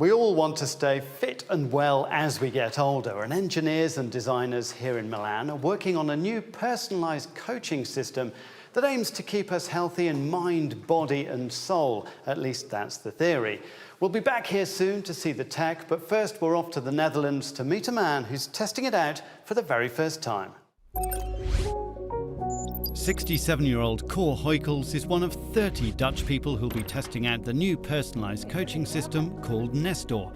We all want to stay fit and well as we get older, and engineers and designers here in Milan are working on a new personalised coaching system that aims to keep us healthy in mind, body and soul. At least that's the theory. We'll be back here soon to see the tech, but first we're off to the Netherlands to meet a man who's testing it out for the very first time. 67-year-old Cor Huykels is one of 30 Dutch people who'll be testing out the new personalised coaching system called Nestore.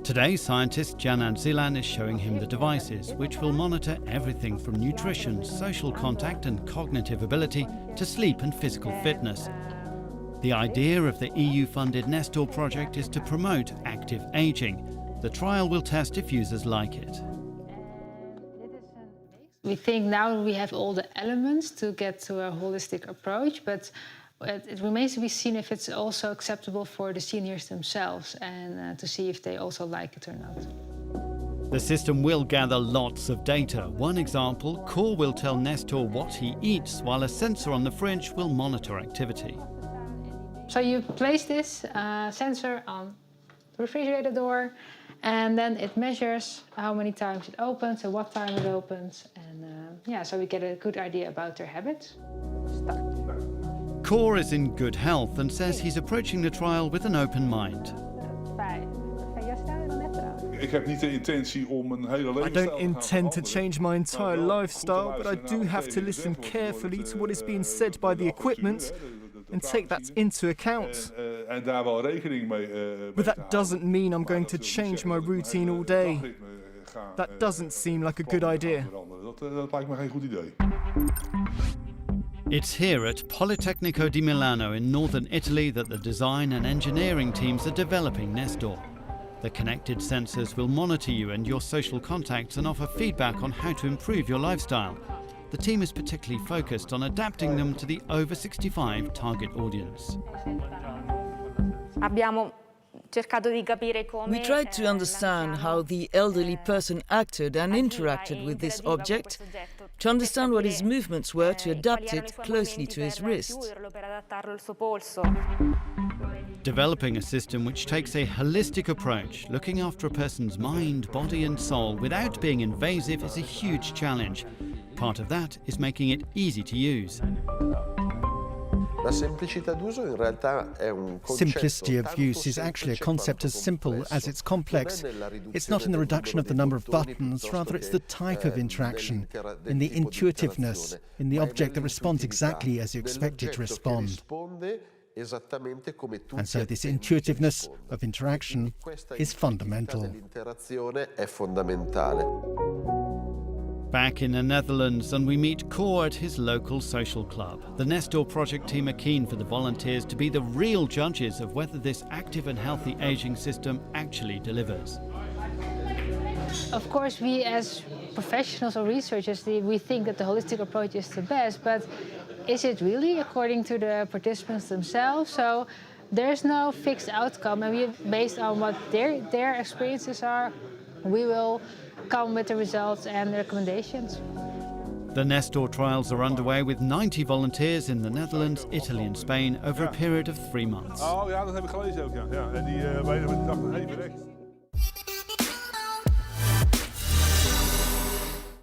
Today, scientist Janan Zilan is showing him the devices, which will monitor everything from nutrition, social contact and cognitive ability to sleep and physical fitness. The idea of the EU-funded Nestore project is to promote active ageing. The trial will test if users like it. We think now we have all the elements to get to a holistic approach, but it remains to be seen if it's also acceptable for the seniors themselves and to see if they also like it or not. The system will gather lots of data. One example, Cor will tell Nestore what he eats, while a sensor on the fridge will monitor activity. So you place this sensor on the refrigerator door, and then it measures how many times it opens and what time it opens. And so we get a good idea about their habits. Start. Cor is in good health and says he's approaching the trial with an open mind. I don't intend to change my entire lifestyle, but I do have to listen carefully to what is being said by the equipment and take that into account. But that doesn't mean I'm going to change my routine all day. That doesn't seem like a good idea. It's here at Politecnico di Milano in northern Italy that the design and engineering teams are developing Nestore. The connected sensors will monitor you and your social contacts and offer feedback on how to improve your lifestyle. The team is particularly focused on adapting them to the over 65 target audience. We tried to understand how the elderly person acted and interacted with this object, to understand what his movements were to adapt it closely to his wrist. Developing a system which takes a holistic approach, looking after a person's mind, body and soul without being invasive is a huge challenge. Part of that is making it easy to use. Simplicity of use is actually a concept as simple as it's complex. It's not in the reduction of the number of buttons, rather it's the type of interaction, in the intuitiveness, in the object that responds exactly as you expect it to respond. And so this intuitiveness of interaction is fundamental. Back in the Netherlands, and we meet Cor at his local social club. The Nestore project team are keen for the volunteers to be the real judges of whether this active and healthy aging system actually delivers. Of course, we as professionals or researchers, we think that the holistic approach is the best, but is it really according to the participants themselves? So there's no fixed outcome, and based on what their experiences are, we will come with the results and the recommendations. The Nestore trials are underway with 90 volunteers in the Netherlands, Italy and Spain over a period of 3 months. Oh ja, dat heb ik gelezen ook, ja. En die dachten, hey, verrekt.